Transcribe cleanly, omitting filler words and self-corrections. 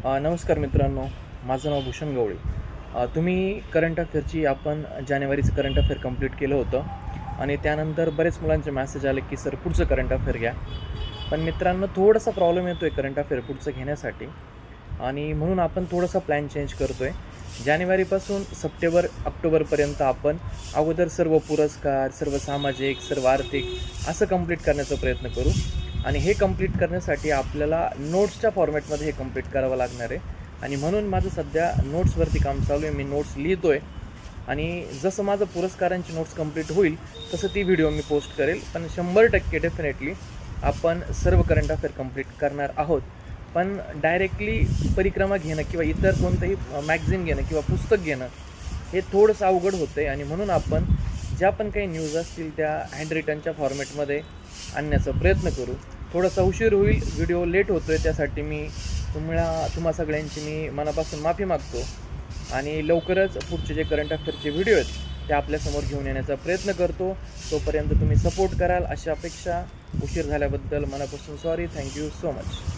नमस्कार मित्रांनो, माझं नाव भूषण गवळी. तुम्ही करंट अफेअरची आपण जानेवारीचं करंट अफेअर कंप्लीट केलं होतं आणि त्यानंतर बरेच मुलांचे मेसेज आले की सर पुढचं करंट अफेअर घ्या. पण मित्रांनो, थोडासा प्रॉब्लेम येतो आहे करंट अफेअर पुढचं घेण्यासाठी आणि म्हणून आपण थोडासा प्लॅन चेंज करतो आहे. जानेवारीपासून सप्टेंबर, ऑक्टोबरपर्यंत आपण अगोदर सर्व पुरस्कार, सर्व सामाजिक, सर्व आर्थिक असं कंप्लीट करण्याचा प्रयत्न करू आणि हे कंप्लीट करण्यासाठी आपल्याला नोट्सच्या फॉर्मॅटमध्ये हे कंप्लीट करावं लागणार आहे आणि म्हणून माझं सध्या नोट्सवरती काम चालू आहे. मी नोट्स लिहितो आहे आणि जसं माझं पुरस्कारांची नोट्स कंप्लीट होईल तसं ती व्हिडिओ मी पोस्ट करेल. पण 100% डेफिनेटली आपण सर्व करंट अफेअर कंप्लीट करणार आहोत. पण डायरेक्टली परिक्रमा घेणं किंवा इतर कोणतंही मॅगझिन घेणं किंवा पुस्तक घेणं हे थोडंसं अवघड होतं आहे आणि म्हणून आपण ज्या पण काही न्यूज असतील त्या हँडरिटनच्या फॉर्मॅटमध्ये आणण्याचा प्रयत्न करू. थोडासा उशीर होईल, व्हिडिओ लेट होतो आहे, त्यासाठी मी तुम्हा सगळ्यांची मी मनापासून माफी मागतो आणि लवकरच पुढचे जे करंट अफेअरचे व्हिडिओ आहेत ते आपल्यासमोर घेऊन येण्याचा प्रयत्न करतो. तोपर्यंत तुम्ही सपोर्ट कराल अशी अपेक्षा. उशीर झाल्याबद्दल मनापासून सॉरी. Thank you so much.